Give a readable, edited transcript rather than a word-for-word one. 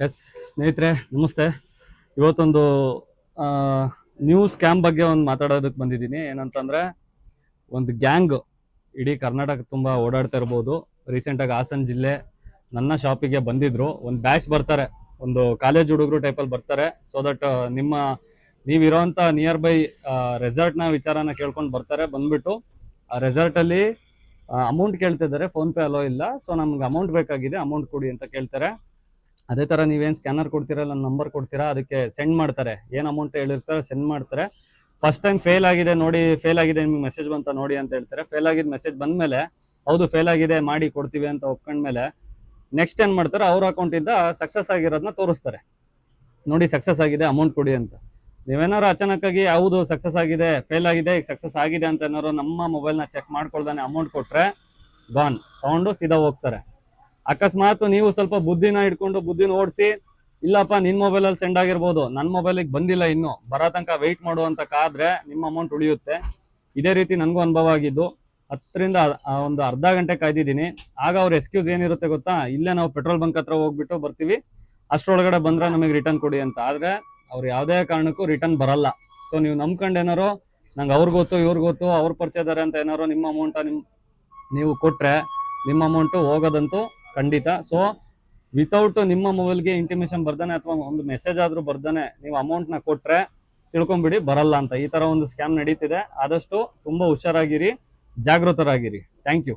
S ಸ್ನೇಹಿತರೆ ನಮಸ್ತೆ. ಇವತ್ತೊಂದು ನ್ಯೂ ಸ್ಕ್ಯಾಮ್ ಬಗ್ಗೆ ಒಂದು ಮಾತಾಡೋದಕ್ಕೆ ಬಂದಿದ್ದೀನಿ. ಏನಂತಂದರೆ, ಒಂದು ಗ್ಯಾಂಗ್ ಇಡೀ ಕರ್ನಾಟಕ ತುಂಬ ಓಡಾಡ್ತಾ ಇರ್ಬೋದು. ರೀಸೆಂಟಾಗಿ ಹಾಸನ ಜಿಲ್ಲೆ ನನ್ನ ಶಾಪಿಗೆ ಬಂದಿದ್ದರು. ಒಂದು ಬ್ಯಾಚ್ ಬರ್ತಾರೆ, ಒಂದು ಕಾಲೇಜ್ ಹುಡುಗರು ಟೈಪಲ್ಲಿ ಬರ್ತಾರೆ. ಸೊ ದಟ್ ನೀವಿರೋವಂಥ ನಿಯರ್ ಬೈ ರೆಸಾರ್ಟ್ನ ವಿಚಾರನ ಕೇಳ್ಕೊಂಡು ಬರ್ತಾರೆ. ಬಂದ್ಬಿಟ್ಟು ಆ ರೆಸಾರ್ಟಲ್ಲಿ ಅಮೌಂಟ್ ಕೇಳ್ತಿದ್ದಾರೆ. ಫೋನ್ಪೇ ಅಲೋ ಇಲ್ಲ. ಸೊ ನಮ್ಗೆ ಅಮೌಂಟ್ ಬೇಕಾಗಿದೆ, ಅಮೌಂಟ್ ಕೊಡಿ ಅಂತ ಕೇಳ್ತಾರೆ. ಅದೇ ಥರ ನೀವೇನು ಸ್ಕ್ಯಾನರ್ ಕೊಡ್ತೀರಾ, ನನ್ನ ನಂಬರ್ ಕೊಡ್ತೀರಾ, ಅದಕ್ಕೆ ಸೆಂಡ್ ಮಾಡ್ತಾರೆ. ಏನು ಅಮೌಂಟ್ ಹೇಳಿರ್ತಾರೆ ಸೆಂಡ್ ಮಾಡ್ತಾರೆ. ಫಸ್ಟ್ ಟೈಮ್ ಫೇಲ್ ಆಗಿದೆ ನೋಡಿ, ಫೇಲ್ ಆಗಿದೆ, ನಿಮ್ಗೆ ಮೆಸೇಜ್ ಬಂತ ನೋಡಿ ಅಂತ ಹೇಳ್ತಾರೆ. ಫೇಲ್ ಆಗಿದ್ದು ಮೆಸೇಜ್ ಬಂದಮೇಲೆ ಹೌದು ಫೇಲ್ ಆಗಿದೆ ಮಾಡಿ ಕೊಡ್ತೀವಿ ಅಂತ ಒಪ್ಕೊಂಡ್ಮೇಲೆ ನೆಕ್ಸ್ಟ್ ಏನು ಮಾಡ್ತಾರೆ, ಅವ್ರ ಅಕೌಂಟಿಂದ ಸಕ್ಸಸ್ ಆಗಿರೋದನ್ನ ತೋರಿಸ್ತಾರೆ. ನೋಡಿ ಸಕ್ಸಸ್ ಆಗಿದೆ, ಅಮೌಂಟ್ ಕೊಡಿ ಅಂತ. ನೀವೇನಾರು ಅಚಾನಕ್ಕಾಗಿ ಹೌದು ಸಕ್ಸಸ್ ಆಗಿದೆ, ಫೇಲ್ ಆಗಿದೆ, ಈಗ ಸಕ್ಸಸ್ ಆಗಿದೆ ಅಂತ ಏನಾರು ನಮ್ಮ ಮೊಬೈಲ್ನ ಚೆಕ್ ಮಾಡ್ಕೊಳ್ದಾನೆ ಅಮೌಂಟ್ ಕೊಟ್ಟರೆ ಗಾನ್, ತೊಗೊಂಡು ಸೀದಾ ಹೋಗ್ತಾರೆ. ಅಕಸ್ಮಾತ್ ನೀವು ಸ್ವಲ್ಪ ಬುದ್ಧಿನ ಇಟ್ಕೊಂಡು ಬುದ್ಧಿನ ಓಡಿಸಿ, ಇಲ್ಲಪ್ಪ ನಿನ್ನ ಮೊಬೈಲಲ್ಲಿ ಸೆಂಡ್ ಆಗಿರ್ಬೋದು, ನನ್ನ ಮೊಬೈಲಿಗೆ ಬಂದಿಲ್ಲ, ಇನ್ನೂ ಬರೋ ತನಕ ವೆಯ್ಟ್ ಮಾಡುವಂತ ಕಾದ್ರೆ ನಿಮ್ಮ ಅಮೌಂಟ್ ಉಳಿಯುತ್ತೆ. ಇದೇ ರೀತಿ ನನಗೂ ಅನುಭವ ಆಗಿದ್ದು. 10ರಿಂದ ಒಂದು ಅರ್ಧ ಗಂಟೆ ಕಾಯ್ದಿದ್ದೀನಿ. ಆಗ ಅವ್ರ ಎಕ್ಸ್ಕ್ಯೂಸ್ ಏನಿರುತ್ತೆ ಗೊತ್ತಾ, ಇಲ್ಲೇ ನಾವು ಪೆಟ್ರೋಲ್ ಬಂಕ್ ಹತ್ರ ಹೋಗ್ಬಿಟ್ಟು ಬರ್ತೀವಿ, ಅಷ್ಟರೊಳಗಡೆ ಬಂದರೆ ನಮಗೆ ರಿಟರ್ನ್ ಕೊಡಿ ಅಂತ. ಆದರೆ ಅವ್ರು ಯಾವುದೇ ಕಾರಣಕ್ಕೂ ರಿಟರ್ನ್ ಬರಲ್ಲ. ಸೊ ನೀವು ನಂಬ್ಕೊಂಡು ಏನಾರೋ ನಂಗೆ ಅವ್ರಿಗೆ ಗೊತ್ತು ಇವ್ರಿಗೆ ಗೊತ್ತು ಅವ್ರು ಪರಿಚಯದಾರೆ ಅಂತ ಏನಾರೋ ನಿಮ್ಮ ಅಮೌಂಟ ನೀವು ಕೊಟ್ಟರೆ ನಿಮ್ಮ ಅಮೌಂಟು ಹೋಗೋದಂತೂ ಖಂಡಿತ. ಸೊ ವಿತೌಟ್ ನಿಮ್ಮ ಮೊಬೈಲ್ಗೆ ಇಂಟಿಮೇಷನ್ ಬರ್ದಾನೆ ಅಥವಾ ಒಂದು ಮೆಸೇಜ್ ಆದರೂ ಬರ್ದಾನೆ ನೀವು ಅಮೌಂಟ್ನ ಕೊಟ್ಟರೆ ತಿಳ್ಕೊಂಬಿಡಿ ಬರಲ್ಲ ಅಂತ. ಈ ಥರ ಒಂದು ಸ್ಕ್ಯಾಮ್ ನಡೀತಿದೆ. ಆದಷ್ಟು ತುಂಬ ಹುಷಾರಾಗಿರಿ, ಜಾಗೃತರಾಗಿರಿ. Thank you.